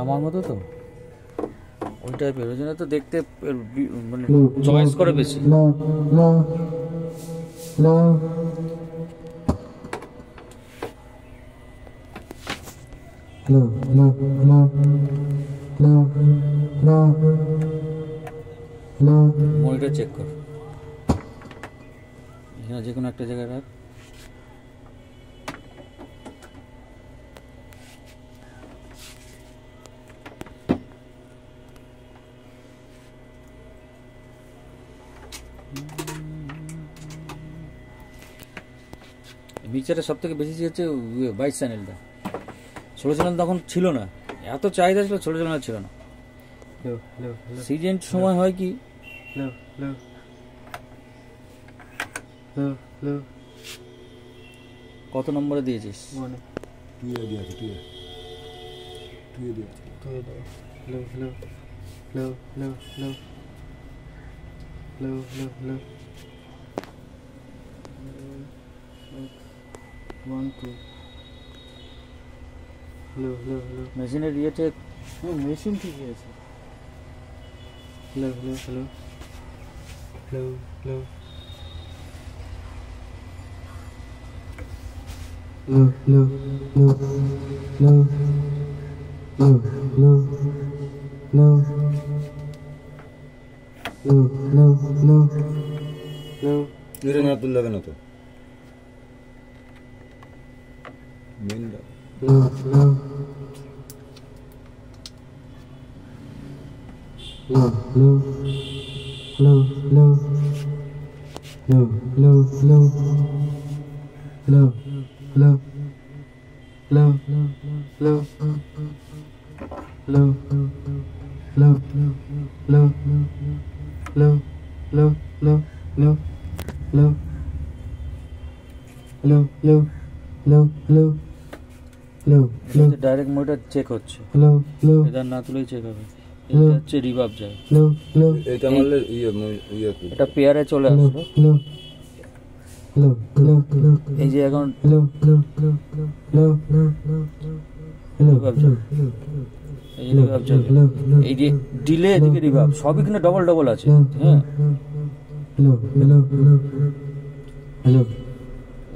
আমার মতো তো ওই টাইপের, ওই জন্য তো দেখতে মানে চয়েস করে বেশি। মনিটর চেক কর, এখানে যে কোনো একটা জায়গায় রাখ। মিক্সারটা সব থেকে বেশি হচ্ছে 22 চ্যানেলটা, 16 চ্যানেল তখন ছিল না, এত চাহিদা ছিল, 16 চ্যানেল ছিল না। সিজন সময় হয় কি কত নম্বরে দিয়েছিস? মেশিনের ইয়েতে মেশিন ঠিকই আছে। লাগে না তো ডাইরেক্ট মোটর চেক হচ্ছে, এটা না তুলেই চেক হবে। এটা হচ্ছে রিভার্ব যায়, এটা মারলে এটা পেয়ারে চলে আসলো। এই যে এখন এই যে ডিলে এদিকে রিভার্ব সবই কিন্তু ডবল ডবল আছে। হ্যাঁ,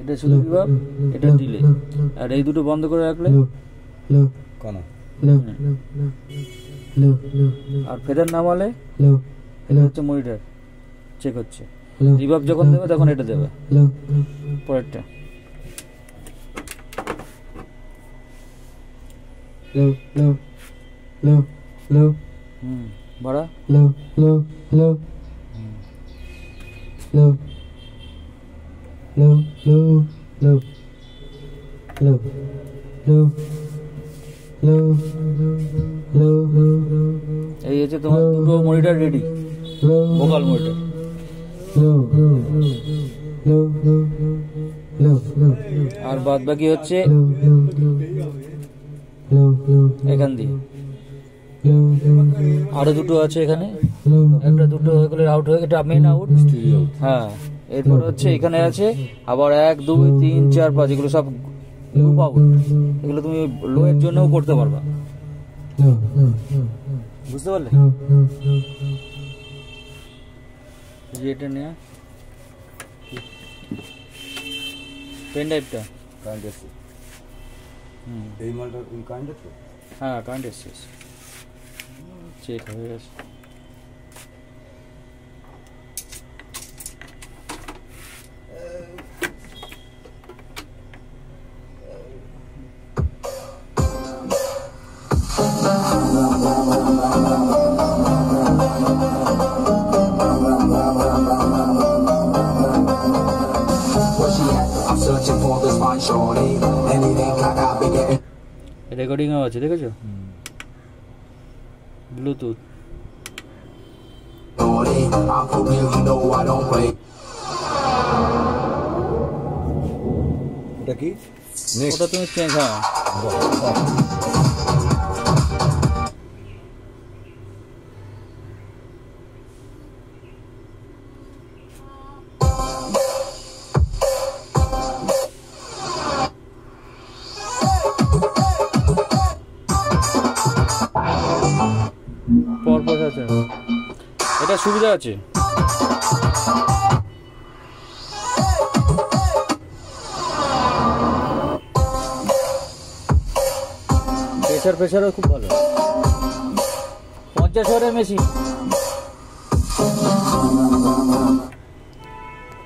এটা শুধু রিভার্ব, এটা ডিলে, আর এই দুটো বন্ধ করে রাখলে আর ফেদার নামালে এটা হচ্ছে মনিটর চেক হচ্ছে। রিভার্ব যখন দেবে তখন এটা দেবে। পরেরটা বাড়া এই হচ্ছে তোমার দুটো মনিটর রেডি, ভোকাল মনিটর। আর বাদ বাকি হচ্ছে এখান দিয়ে আরো দুটো আছে এখানে, একটা দুটো এগুলো আউট হয়ে, এটা মেন আউট। হ্যাঁ, এরপর হচ্ছে এখানে আছে আবার 1 2 3 4 5, এগুলো সব লুপ আউট। এগুলো তুমি লো এর জন্যও করতে পারবা, বুঝতে পারলে? এটা নেয়া পেন ড্রাইভটা কারেন্ট এসছে। এই মালটা কারেন্ট এসছে? হ্যাঁ, কারেন্ট এসছে, চেক হয়ে গেছে। I'm searching for this fine shorty. Anything I got bigger. রেকর্ডিংও আছে দেখেছো, Bluetooth. Shorty, I'm for real, you know I don't play. এটা কি নেক্সট? ওটা তুমি চেঞ্জ, হ্যাঁ পরপর আছে, এটা সুবিধা আছে। প্রেসারও খুব ভালো, 50 ওয়াটের মেশিন,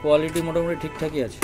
কোয়ালিটি মোটামুটি ঠিকঠাকই আছে।